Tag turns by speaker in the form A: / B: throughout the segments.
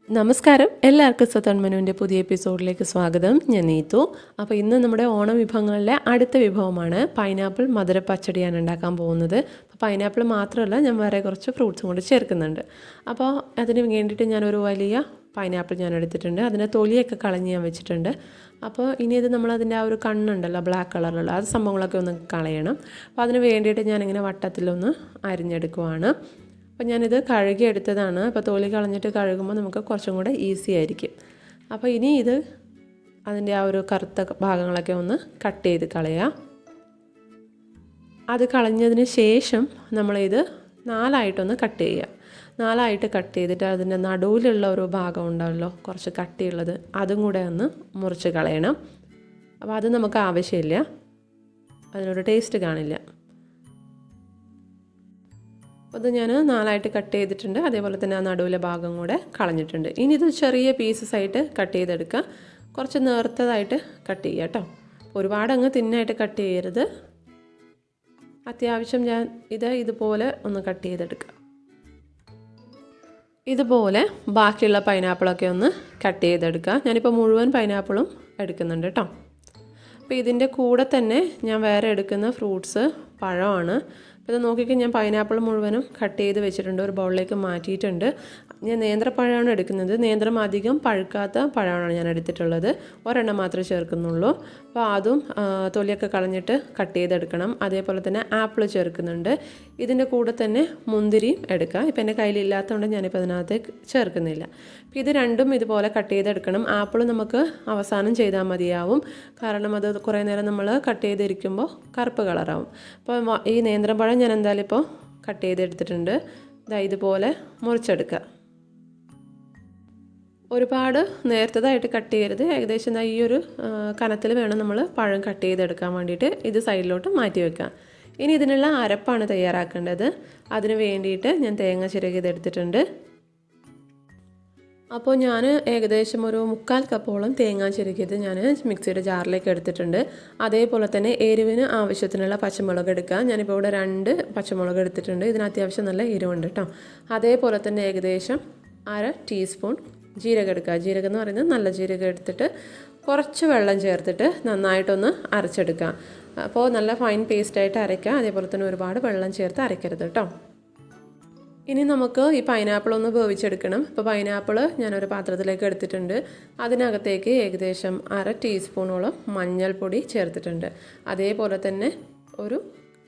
A: നമസ്കാരം, എല്ലാവർക്കും സതൺ മെനുവിൻ്റെ പുതിയ എപ്പിസോഡിലേക്ക് സ്വാഗതം. ഞാൻ നീതു. അപ്പോൾ ഇന്ന് നമ്മുടെ ഓണം വിഭവങ്ങളിലെ അടുത്ത വിഭവമാണ് പൈനാപ്പിൾ മധുര പച്ചടിയാണ് ഉണ്ടാക്കാൻ പോകുന്നത്. അപ്പോൾ പൈനാപ്പിൾ മാത്രമല്ല, ഞാൻ വേറെ കുറച്ച് ഫ്രൂട്ട്സും കൂടി ചേർക്കുന്നുണ്ട്. അപ്പോൾ അതിന് വേണ്ടിയിട്ട് ഞാനൊരു വലിയ പൈനാപ്പിൾ ഞാൻ എടുത്തിട്ടുണ്ട്. അതിൻ്റെ തൊലിയൊക്കെ കളഞ്ഞ് ഞാൻ വെച്ചിട്ടുണ്ട്. അപ്പോൾ ഇനി ഇത് നമ്മളതിൻ്റെ ആ ഒരു കണ്ണുണ്ടല്ലോ, ബ്ലാക്ക് കളറിലുള്ള അത് സംഭവങ്ങളൊക്കെ ഒന്ന് കളയണം. അപ്പോൾ അതിന് വേണ്ടിയിട്ട് ഞാനിങ്ങനെ വട്ടത്തിലൊന്ന് അരിഞ്ഞെടുക്കുവാണ്. അപ്പോൾ ഞാനിത് കഴുകിയെടുത്തതാണ്. അപ്പോൾ തൊലി കളഞ്ഞിട്ട് കഴുകുമ്പോൾ നമുക്ക് കുറച്ചും കൂടെ ഈസി ആയിരിക്കും. അപ്പോൾ ഇനി ഇത് അതിൻ്റെ ആ ഒരു കറുത്ത ഭാഗങ്ങളൊക്കെ ഒന്ന് കട്ട് ചെയ്ത് കളയാം. അത് കളഞ്ഞതിന് ശേഷം നമ്മളിത് നാലായിട്ടൊന്ന് കട്ട് ചെയ്യുക. നാലായിട്ട് കട്ട് ചെയ്തിട്ട് അതിൻ്റെ നടുവിലുള്ള ഒരു ഭാഗം ഉണ്ടാവല്ലോ, കുറച്ച് കട്ടിയുള്ളത്, അതും കൂടെ ഒന്ന് മുറിച്ച് കളയണം. അപ്പോൾ അത് നമുക്ക് ആവശ്യമില്ല, അതിനൊരു ടേസ്റ്റ് കാണില്ല. അത് ഞാൻ നാലായിട്ട് കട്ട് ചെയ്തിട്ടുണ്ട്. അതേപോലെ തന്നെ ആ നടുവിലെ ഭാഗം കൂടെ കളഞ്ഞിട്ടുണ്ട്. ഇനി ഇത് ചെറിയ പീസസ് ആയിട്ട് കട്ട് ചെയ്തെടുക്കുക. കുറച്ച് നേർത്തതായിട്ട് കട്ട് ചെയ്യുക കേട്ടോ. ഒരുപാട് അങ്ങ് തിന്നായിട്ട് കട്ട് ചെയ്യരുത്. അത്യാവശ്യം ഞാൻ ഇതുപോലെ ഒന്ന് കട്ട് ചെയ്തെടുക്കുക. ഇതുപോലെ ബാക്കിയുള്ള പൈനാപ്പിളൊക്കെ ഒന്ന് കട്ട് ചെയ്തെടുക്കുക. ഞാനിപ്പോൾ മുഴുവൻ പൈനാപ്പിളും എടുക്കുന്നുണ്ട് കേട്ടോ. അപ്പോൾ ഇതിൻ്റെ കൂടെ തന്നെ ഞാൻ വേറെ എടുക്കുന്ന ഫ്രൂട്ട്സ് പഴമാണ്. അപ്പോൾ ഇത് നോക്കിക്കഴിഞ്ഞാൽ ഞാൻ പൈനാപ്പിൾ മുഴുവനും കട്ട് ചെയ്ത് വെച്ചിട്ടുണ്ട്, ഒരു ബൗളിലേക്ക് മാറ്റിയിട്ടുണ്ട്. ഞാൻ നേന്ത്രപ്പഴമാണ് എടുക്കുന്നത്. നേന്ത്രം അധികം പഴുക്കാത്ത പഴമാണ് ഞാൻ എടുത്തിട്ടുള്ളത്. ഒരെണ്ണം മാത്രമേ ചേർക്കുന്നുള്ളൂ. അപ്പോൾ അതും തൊലിയൊക്കെ കളഞ്ഞിട്ട് കട്ട് ചെയ്തെടുക്കണം. അതേപോലെ തന്നെ ആപ്പിൾ ചേർക്കുന്നുണ്ട്. ഇതിൻ്റെ കൂടെ തന്നെ മുന്തിരിയും എടുക്കുക. ഇപ്പോൾ എൻ്റെ കയ്യിലില്ലാത്തതുകൊണ്ട് ഞാനിപ്പോൾ അതിനകത്തേക്ക് ചേർക്കുന്നില്ല. അപ്പോൾ ഇത് രണ്ടും ഇതുപോലെ കട്ട് ചെയ്തെടുക്കണം. ആപ്പിൾ നമുക്ക് അവസാനം ചെയ്താൽ മതിയാവും, കാരണം അത് കുറേ നേരം നമ്മൾ കട്ട് ചെയ്തിരിക്കുമ്പോൾ കറുപ്പ് കളറാവും. അപ്പോൾ ഈ നേന്ത്രപ്പഴം ഞാൻ എന്തായാലും ഇപ്പോൾ കട്ട് ചെയ്തെടുത്തിട്ടുണ്ട്. ഇതുപോലെ മുറിച്ചെടുക്കുക. ഒരുപാട് നേർത്തതായിട്ട് കട്ട് ചെയ്യരുത്. ഏകദേശം ഈ ഒരു കനത്തിൽ വേണം നമ്മൾ പഴം കട്ട് ചെയ്തെടുക്കാൻ വേണ്ടിയിട്ട്. ഇത് സൈഡിലോട്ട് മാറ്റി വെക്കാം. ഇനി ഇതിനുള്ള അരപ്പാണ് തയ്യാറാക്കേണ്ടത്. അതിന് വേണ്ടിയിട്ട് ഞാൻ തേങ്ങ ചിരകിയതെടുത്തിട്ടുണ്ട്. അപ്പോൾ ഞാൻ ഏകദേശം ഒരു 3/4 കപ്പോളം തേങ്ങ ചിരകിയത് ഞാൻ മിക്സിയുടെ ജാറിലേക്ക് എടുത്തിട്ടുണ്ട്. അതേപോലെ തന്നെ എരിവിന് ആവശ്യത്തിനുള്ള പച്ചമുളക് എടുക്കുക. ഞാനിപ്പോൾ ഇവിടെ 2 പച്ചമുളക് എടുത്തിട്ടുണ്ട്. ഇതിന് അത്യാവശ്യം നല്ല എരിവുണ്ട് കേട്ടോ. അതേപോലെ തന്നെ ഏകദേശം 1/2 ടീസ്പൂൺ ജീരകം എടുക്കുക. ജീരകം എന്ന് പറയുന്നത് നല്ല ജീരകം എടുത്തിട്ട് കുറച്ച് വെള്ളം ചേർത്തിട്ട് നന്നായിട്ടൊന്ന് അരച്ചെടുക്കുക. അപ്പോൾ നല്ല ഫൈൻ പേസ്റ്റായിട്ട് അരയ്ക്കുക. അതേപോലെ തന്നെ ഒരുപാട് വെള്ളം ചേർത്ത് അരയ്ക്കരുത് കേട്ടോ. ഇനി നമുക്ക് ഈ പൈനാപ്പിൾ ഒന്ന് വേവിച്ചെടുക്കണം. ഇപ്പോൾ പൈനാപ്പിൾ ഞാനൊരു പാത്രത്തിലേക്ക് എടുത്തിട്ടുണ്ട്. അതിനകത്തേക്ക് ഏകദേശം 1/2 ടീസ്പൂണോളം മഞ്ഞൾപ്പൊടി ചേർത്തിട്ടുണ്ട്. അതേപോലെ തന്നെ ഒരു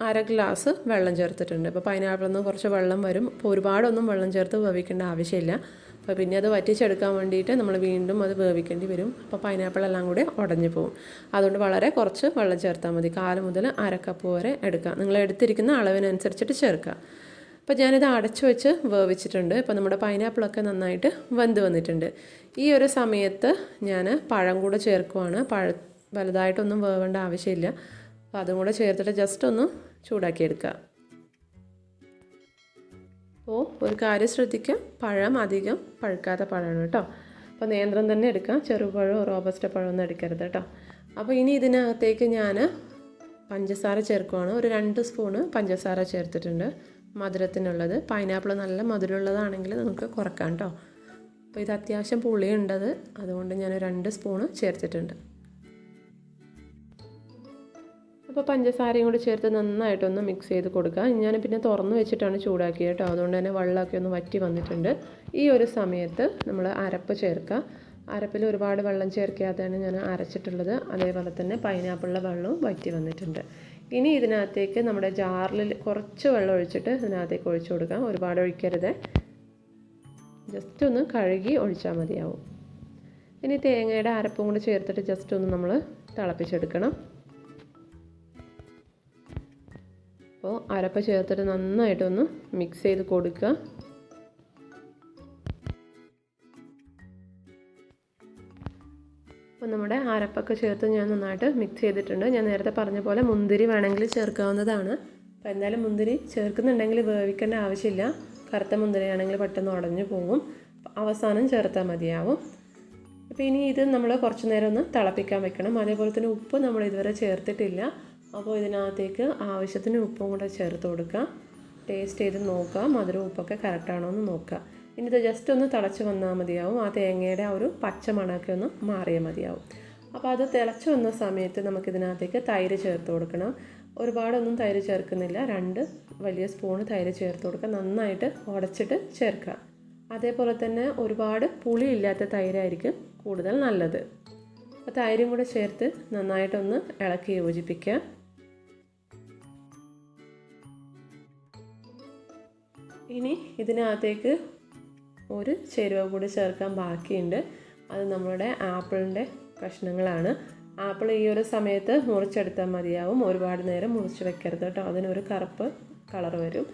A: 1/2 ഗ്ലാസ് വെള്ളം ചേർത്തിട്ടുണ്ട്. ഇപ്പോൾ പൈനാപ്പിളിൽ നിന്ന് കുറച്ച് വെള്ളം വരും. അപ്പോൾ ഒരുപാടൊന്നും വെള്ളം ചേർത്ത് വേവിക്കേണ്ട ആവശ്യമില്ല. അപ്പോൾ പിന്നെ അത് വറ്റിച്ചെടുക്കാൻ വേണ്ടിയിട്ട് നമ്മൾ വീണ്ടും അത് വേവിക്കേണ്ടി വരും. അപ്പോൾ പൈനാപ്പിളെല്ലാം കൂടി ഉടഞ്ഞു പോകും. അതുകൊണ്ട് വളരെ കുറച്ച് വെള്ളം ചേർത്താൽ മതി. 1/4 മുതൽ 1/2 കപ്പ് വരെ എടുക്കുക. നിങ്ങൾ എടുത്തിരിക്കുന്ന അളവിനനുസരിച്ചിട്ട് ചേർക്കുക. അപ്പോൾ ഞാനിത് അടച്ചു വെച്ച് വേവിച്ചിട്ടുണ്ട്. ഇപ്പോൾ നമ്മുടെ പൈനാപ്പിളൊക്കെ നന്നായിട്ട് വെന്ത് വന്നിട്ടുണ്ട്. ഈ ഒരു സമയത്ത് ഞാൻ പഴം കൂടെ ചേർക്കുവാണ്. വലുതായിട്ടൊന്നും വേവേണ്ട ആവശ്യമില്ല. അപ്പോൾ അതും കൂടെ ചേർത്തിട്ട് ജസ്റ്റ് ഒന്ന് ചൂടാക്കിയെടുക്കുക. അപ്പോൾ ഒരു കാര്യം ശ്രദ്ധിക്കുക, പഴം അധികം പഴുക്കാത്ത പഴമാണ് കേട്ടോ. അപ്പോൾ നേന്ത്രം തന്നെ എടുക്കുക, ചെറുപഴമോ റോബസ്റ്റ പഴമൊന്നും എടുക്കരുത് കേട്ടോ. അപ്പോൾ ഇനി ഇതിനകത്തേക്ക് ഞാൻ പഞ്ചസാര ചേർക്കുവാണ്. ഒരു 2 സ്പൂണ് പഞ്ചസാര ചേർത്തിട്ടുണ്ട് മധുരത്തിനുള്ളത്. പൈനാപ്പിൾ നല്ല മധുരമുള്ളതാണെങ്കിൽ നമുക്ക് കുറക്കാം കേട്ടോ. അപ്പോൾ ഇത് അത്യാവശ്യം പുളിയുണ്ടത്, അതുകൊണ്ട് ഞാൻ 2 സ്പൂണ് ചേർത്തിട്ടുണ്ട്. അപ്പോൾ പഞ്ചസാരയും കൂടി ചേർത്ത് നന്നായിട്ടൊന്ന് മിക്സ് ചെയ്ത് കൊടുക്കുക. ഞാൻ പിന്നെ തുറന്ന് വെച്ചിട്ടാണ് ചൂടാക്കിയത് കേട്ടോ. അതുകൊണ്ട് തന്നെ വെള്ളമൊക്കെ ഒന്ന് വറ്റി വന്നിട്ടുണ്ട്. ഈ ഒരു സമയത്ത് നമ്മൾ അരപ്പ് ചേർക്കുക. അരപ്പിൽ ഒരുപാട് വെള്ളം ചേർക്കാതെയാണ് ഞാൻ അരച്ചിട്ടുള്ളത്. അതേപോലെ തന്നെ പൈനാപ്പിളിലെ വെള്ളവും വറ്റി വന്നിട്ടുണ്ട്. ഇനി ഇതിനകത്തേക്ക് നമ്മുടെ ജാറിൽ കുറച്ച് വെള്ളം ഒഴിച്ചിട്ട് ഇതിനകത്തേക്ക് ഒഴിച്ചു കൊടുക്കാം. ഒരുപാട് ഒഴിക്കരുത്, ജസ്റ്റ് ഒന്ന് കഴുകി ഒഴിച്ചാൽ മതിയാവും. ഇനി തേങ്ങയുടെ അരപ്പും കൂടി ചേർത്തിട്ട് ജസ്റ്റ് ഒന്ന് നമ്മൾ തിളപ്പിച്ചെടുക്കണം. അപ്പോൾ അരപ്പ് ചേർത്തിട്ട് നന്നായിട്ടൊന്ന് മിക്സ് ചെയ്ത് കൊടുക്കുക. അപ്പോൾ നമ്മുടെ അരപ്പൊക്കെ ചേർത്ത് ഞാൻ നന്നായിട്ട് മിക്സ് ചെയ്തിട്ടുണ്ട്. ഞാൻ നേരത്തെ പറഞ്ഞ പോലെ മുന്തിരി വേണമെങ്കിൽ ചേർക്കാവുന്നതാണ്. അപ്പോൾ എന്തായാലും മുന്തിരി ചേർക്കുന്നുണ്ടെങ്കിൽ വേവിക്കേണ്ട ആവശ്യമില്ല. കറുത്ത മുന്തിരിയാണെങ്കിൽ പെട്ടെന്ന് ഉടഞ്ഞു പോകും. അവസാനം ചേർത്താൽ മതിയാവും. അപ്പോൾ ഇനി ഇത് നമ്മൾ കുറച്ച് നേരം ഒന്ന് തിളപ്പിക്കാൻ വെക്കണം. അതേപോലെ തന്നെ ഉപ്പ് നമ്മൾ ഇതുവരെ ചേർത്തിട്ടില്ല. അപ്പോൾ ഇതിനകത്തേക്ക് ആവശ്യത്തിന് ഉപ്പും കൂടെ ചേർത്ത് കൊടുക്കുക. ടേസ്റ്റ് ചെയ്ത് നോക്കുക, മധുരം ഉപ്പൊക്കെ കറക്റ്റാണോ എന്ന് നോക്കുക. ഇനി ഇത് ജസ്റ്റ് ഒന്ന് തിളച്ച് വന്നാൽ മതിയാവും. ആ തേങ്ങയുടെ ആ ഒരു പച്ച മണമൊക്കെ ഒന്ന് മാറിയാൽ മതിയാവും. അപ്പോൾ അത് തിളച്ച് വന്ന സമയത്ത് നമുക്കിതിനകത്തേക്ക് തൈര് ചേർത്ത് കൊടുക്കണം. ഒരുപാടൊന്നും തൈര് ചേർക്കുന്നില്ല, 2 വലിയ സ്പൂണ് തൈര് ചേർത്ത് കൊടുക്കുക. നന്നായിട്ട് ഉടച്ചിട്ട് ചേർക്കുക. അതേപോലെ തന്നെ ഒരുപാട് പുളിയില്ലാത്ത തൈരായിരിക്കും കൂടുതൽ നല്ലത്. അപ്പോൾ തൈരും കൂടെ ചേർത്ത് നന്നായിട്ടൊന്ന് ഇളക്കി യോജിപ്പിക്കുക. ഇനി ഇതിനകത്തേക്ക് ഒരു ചേരുവ കൂടി ചേർക്കാൻ ബാക്കിയുണ്ട്. അത് നമ്മളുടെ ആപ്പിളിൻ്റെ കഷ്ണങ്ങളാണ്. ആപ്പിൾ ഈ ഒരു സമയത്ത് മുറിച്ചെടുത്താൽ മതിയാവും. ഒരുപാട് നേരം മുറിച്ച് വെക്കരുത് കേട്ടോ, അതിനൊരു കറുപ്പ് കളർ വരും.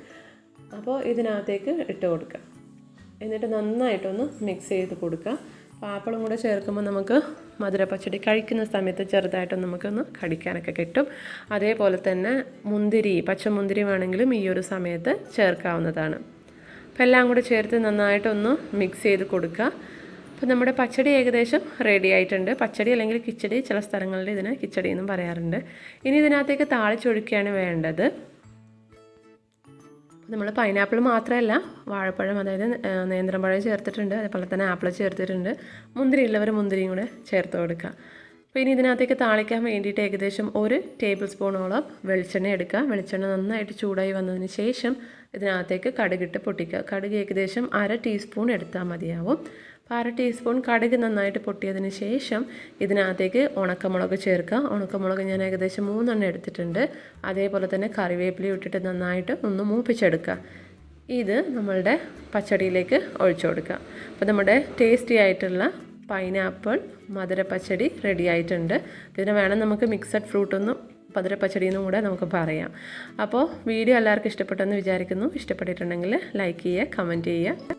A: അപ്പോൾ ഇതിനകത്തേക്ക് ഇട്ട് കൊടുക്കുക. എന്നിട്ട് നന്നായിട്ടൊന്ന് മിക്സ് ചെയ്ത് കൊടുക്കുക. അപ്പോൾ ആപ്പിളും കൂടെ ചേർക്കുമ്പോൾ നമുക്ക് മധുര പച്ചടി കഴിക്കുന്ന സമയത്ത് ചെറുതായിട്ടൊന്ന് നമുക്കൊന്ന് കടിക്കാനൊക്കെ കിട്ടും. അതേപോലെ തന്നെ മുന്തിരി, പച്ചമുന്തിരി വേണമെങ്കിലും ഈ ഒരു സമയത്ത് ചേർക്കാവുന്നതാണ്. അപ്പോൾ എല്ലാം കൂടെ ചേർത്ത് നന്നായിട്ടൊന്ന് മിക്സ് ചെയ്ത് കൊടുക്കുക. അപ്പോൾ നമ്മുടെ പച്ചടി ഏകദേശം റെഡി ആയിട്ടുണ്ട്. പച്ചടി അല്ലെങ്കിൽ കിച്ചടി, ചില സ്ഥലങ്ങളിൽ ഇതിന് കിച്ചടി എന്നും പറയാറുണ്ട്. ഇനി ഇതിനകത്തേക്ക് താളിച്ചൊഴിക്കുകയാണ് വേണ്ടത്. നമ്മൾ പൈനാപ്പിൾ മാത്രമല്ല, വാഴപ്പഴം, അതായത് നേന്ത്രപ്പഴം ചേർത്തിട്ടുണ്ട്. അതേപോലെ തന്നെ ആപ്പിൾ ചേർത്തിട്ടുണ്ട്. മുന്തിരി ഉള്ളവർ മുന്തിരിയും കൂടെ ചേർത്ത് കൊടുക്കുക. അപ്പോൾ ഇനി ഇതിനകത്തേക്ക് താളിക്കാൻ വേണ്ടിയിട്ട് ഏകദേശം 1 ടേബിൾ സ്പൂണോളം വെളിച്ചെണ്ണ എടുക്കുക. വെളിച്ചെണ്ണ നന്നായിട്ട് ചൂടായി വന്നതിന് ശേഷം ഇതിനകത്തേക്ക് കടുകിട്ട് പൊട്ടിക്കുക. കടുക് ഏകദേശം 1/2 ടീസ്പൂൺ എടുത്താൽ മതിയാവും. അപ്പോൾ 1/2 ടീസ്പൂൺ കടുക് നന്നായിട്ട് പൊട്ടിയതിന് ശേഷം ഇതിനകത്തേക്ക് ഉണക്കമുളക് ചേർക്കുക. ഉണക്കമുളക് ഞാൻ ഏകദേശം 3 എണ്ണം എടുത്തിട്ടുണ്ട്. അതേപോലെ തന്നെ കറിവേപ്പില ഇട്ടിട്ട് നന്നായിട്ട് ഒന്ന് മൂപ്പിച്ചെടുക്കുക. ഇത് നമ്മളുടെ പച്ചടിയിലേക്ക് ഒഴിച്ചു കൊടുക്കുക. അപ്പോൾ നമ്മുടെ ടേസ്റ്റി ആയിട്ടുള്ള പൈനാപ്പിൾ മധുര പച്ചടി റെഡി ആയിട്ടുണ്ട്. ഇതിന് വേണം നമുക്ക് മിക്സഡ് ഫ്രൂട്ടൊന്നും മധുര പച്ചടി എന്നും കൂടെ നമുക്ക് പറയാം. അപ്പോൾ വീഡിയോ എല്ലാവർക്കും ഇഷ്ടപ്പെട്ടെന്ന് വിചാരിക്കുന്നു. ഇഷ്ടപ്പെട്ടിട്ടുണ്ടെങ്കിൽ ലൈക്ക് ചെയ്യുക, കമൻറ്റ് ചെയ്യുക.